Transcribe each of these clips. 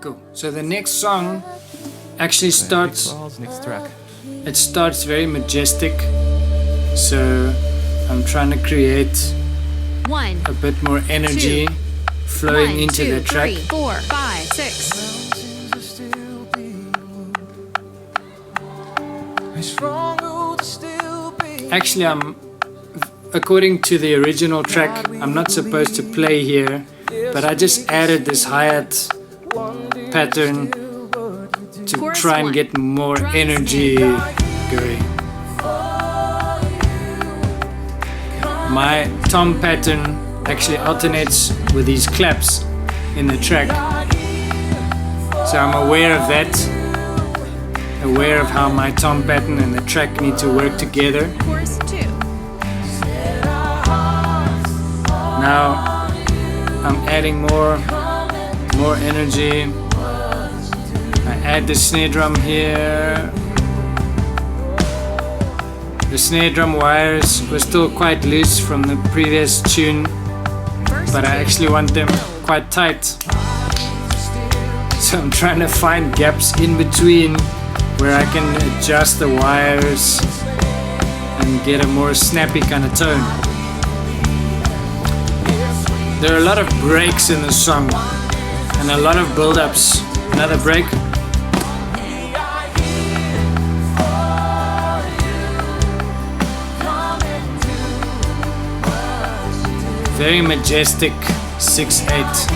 Cool. So the next song actually starts. Next track. It starts very majestic. So I'm trying to create a bit more energy flowing into the track. 3, 4, 5, 6. Actually, according to the original track, I'm not supposed to play here, but I just added this hi-hat pattern to try and get more energy going. My tom pattern actually alternates with these claps in the track, so I'm aware of that, aware of how my tom pattern and the track need to work together. Chorus 2. Now I'm adding more energy. I add the snare drum here. The snare drum wires were still quite loose from the previous tune, but I actually want them quite tight. So I'm trying to find gaps in between where I can adjust the wires and get a more snappy kind of tone. There are a lot of breaks in the song and a lot of build-ups. Another break. Very majestic 6/8.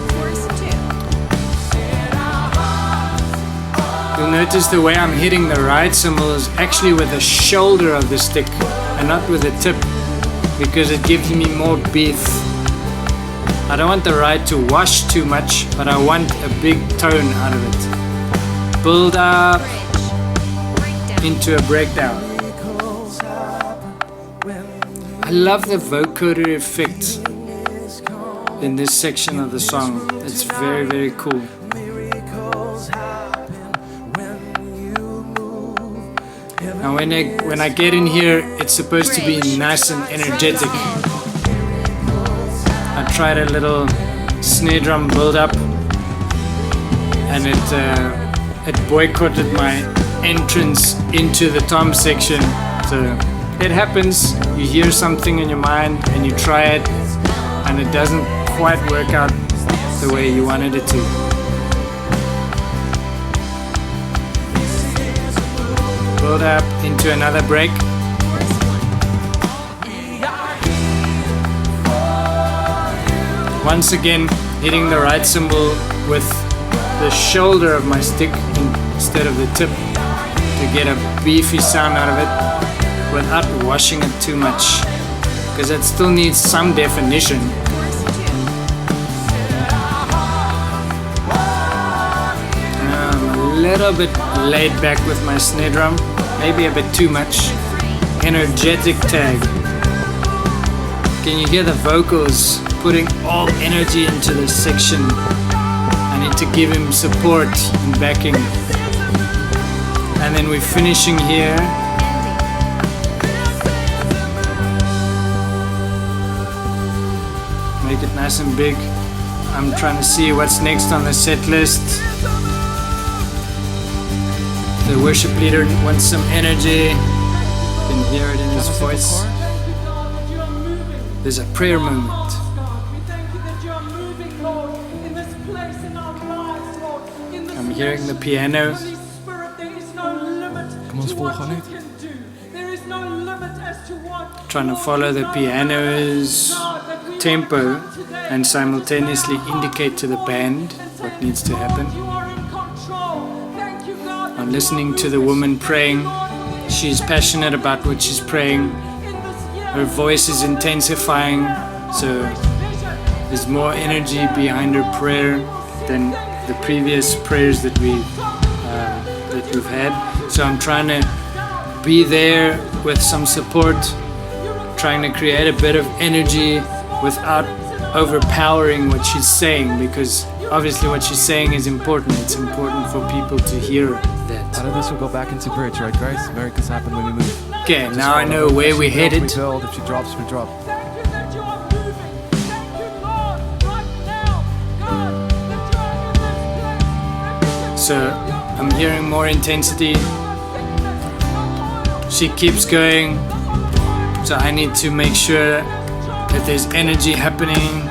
Chorus 2. You'll notice the way I'm hitting the right cymbal is actually with the shoulder of the stick and not with the tip, because it gives me more beef. I don't want the right to wash too much, but I want a big tone out of it. Build up into a breakdown. I love the vocoder effect in this section of the song. It's very, very cool. Now when I get in here, it's supposed to be nice and energetic. I tried a little snare drum build up, and it boycotted my entrance into the tom section. So it happens, you hear something in your mind and you try it and it doesn't quite work out the way you wanted it to. Build up into another break. Once again, hitting the right cymbal with the shoulder of my stick instead of the tip, to get a beefy sound out of it without washing it too much, because it still needs some definition. I'm a little bit laid back with my snare drum, maybe a bit too much. Energetic tag. Can you hear the vocals putting all energy into this section? I need to give him support and backing. And then we're finishing here. Make it nice and big. I'm trying to see what's next on the set list. The worship leader wants some energy. You can hear it in his voice. There's a prayer moment. I'm hearing the piano. Trying to follow the piano's tempo and simultaneously indicate to the band what needs to happen. I'm listening to the woman praying. She's passionate about what she's praying. Her voice is intensifying, so there's more energy behind her prayer than the previous prayers that we've had. So I'm trying to be there with some support, trying to create a bit of energy without overpowering what she's saying, because obviously what she's saying is important. It's important for people to hear that. Out of this we'll go back into bridge, right guys? Miracles happen when we move. Okay, now I know where we're headed. If she drops, we drop. Thank you that you are moving. Thank you, Lord, right now. God, that you are in this place. So I'm hearing more intensity. She keeps going, so I need to make sure that there's energy happening.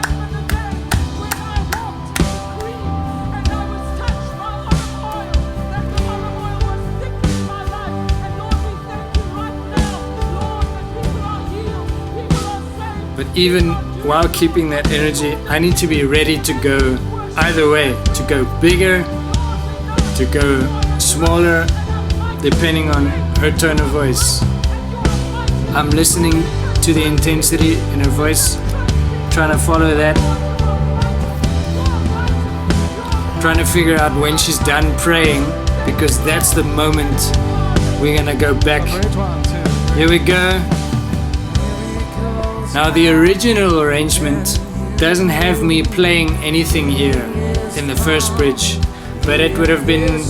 But even while keeping that energy, I need to be ready to go either way, to go bigger, to go smaller, depending on her tone of voice. I'm listening to the intensity in her voice, trying to follow that, trying to figure out when she's done praying, because that's the moment we're gonna go back. Here we go. Now the original arrangement doesn't have me playing anything here in the first bridge, but it would have been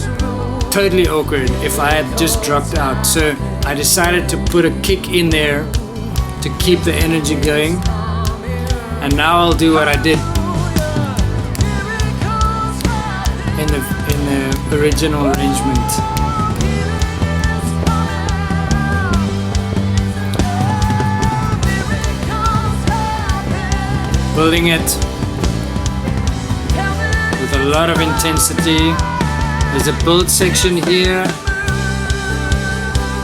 totally awkward if I had just dropped out. So I decided to put a kick in there to keep the energy going, and now I'll do what I did in the original arrangement. Building it with a lot of intensity. There's a build section here,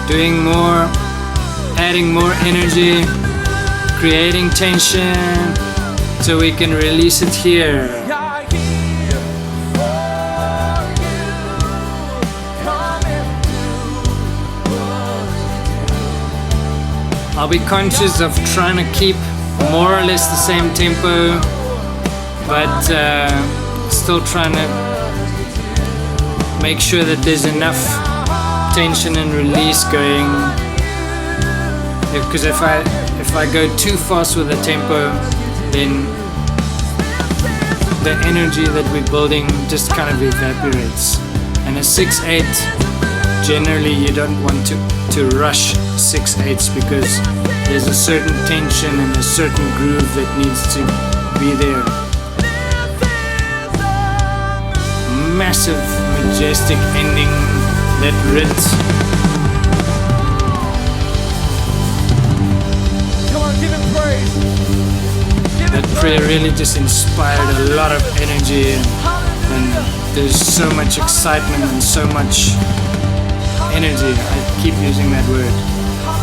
doing more, adding more energy, creating tension, so we can release it here. I'll be conscious of trying to keep more or less the same tempo, but still trying to make sure that there's enough tension and release going. Because if I go too fast with the tempo, then the energy that we're building just kind of evaporates. And a 6/8, generally you don't want to rush 6/8s, because there's a certain tension and a certain groove that needs to be there. Massive, majestic ending, that rit. Come on, give him praise. That prayer really just inspired a lot of energy, and there's so much excitement and so much energy. I keep using that word.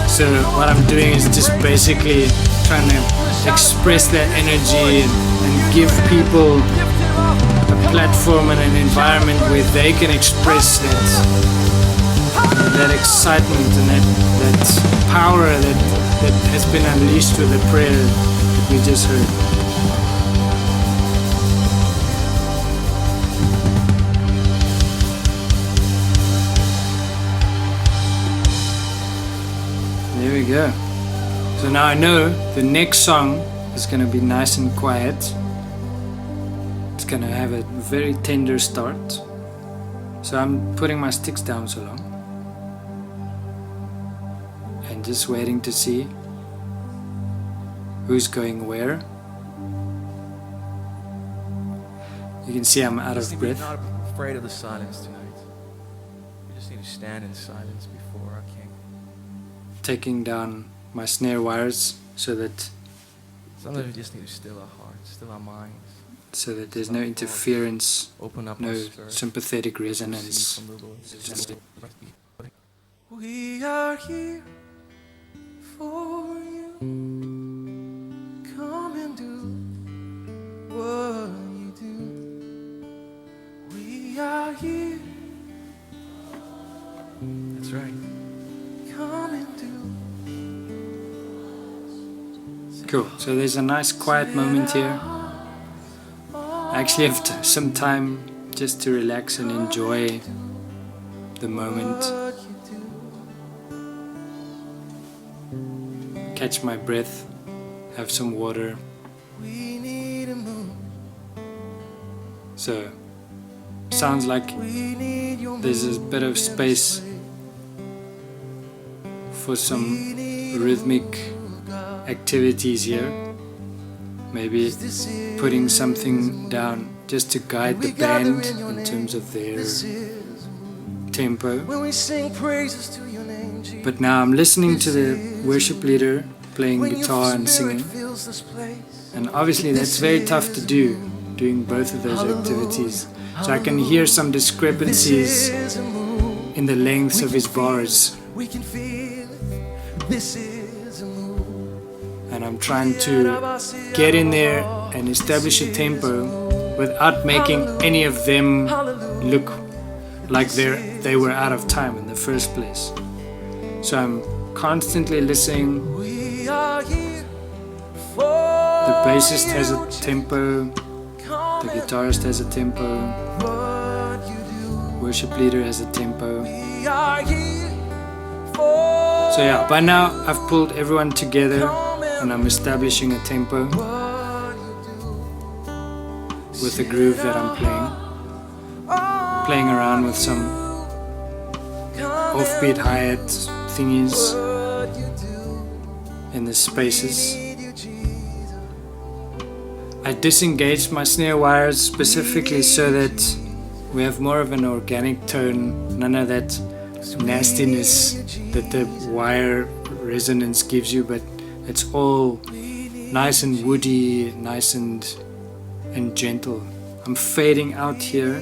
So what I'm doing is just basically trying to express that energy and give people a platform and an environment where they can express that excitement and that power that has been unleashed with the prayer that we just heard. There we go. So now I know the next song is going to be nice and quiet. It's going to have a very tender start. So I'm putting my sticks down so long and just waiting to see who's going where. You can see I'm out of breath. We're not afraid of the silence tonight. We just need to stand in silence before our King. Taking down my snare wires so that Sometimes we just need to still our hearts, still our minds. so that there's no interference, Open up no our spirit. sympathetic Receive resonance. from the Lord. We are here for you. Come and do what you do. We are here. That's right. Come and do. Cool. So there's a nice quiet moment here. I actually have some time just to relax and enjoy the moment. Catch my breath, have some water. We need a move. So sounds like We need your there's a bit of space for some rhythmic activities here. Maybe putting something down just to guide the band in terms of their tempo. When we sing praises to your name, Jesus. But now I'm listening to the worship leader playing When guitar your and spirit singing. fills this place. And obviously that's very tough to do, doing both of those activities. So I can hear some discrepancies This is a move. in the lengths of his bars. We can feel it. This is a move. And I'm trying to get in there and establish a tempo without making any of them look like they were out of time in the first place. So I'm constantly listening. We are here The for bassist has a you. tempo, the guitarist has a tempo, What you do. worship leader has a tempo. We are here for So yeah, by now I've pulled everyone together and I'm establishing a tempo what you do. with the groove that I'm playing. Playing around with some offbeat hi-hat thingies What you do. in the spaces. Need you, Jesus. I disengaged my snare wires specifically so that we have more of an organic tone, none of that nastiness that the wire resonance gives you, but it's all nice and woody, nice and gentle. I'm fading out here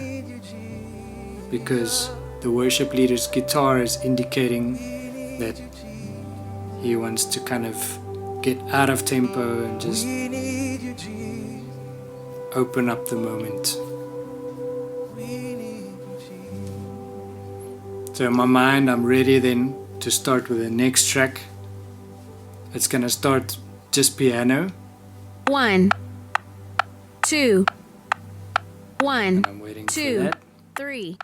because the worship leader's guitar is indicating that he wants to kind of get out of tempo and just We need you, Jesus. open up the moment. We need you, Jesus. So in my mind, I'm ready then to start with the next track. It's gonna start just piano. 1, 2, 1, I'm waiting 2, for that. 3.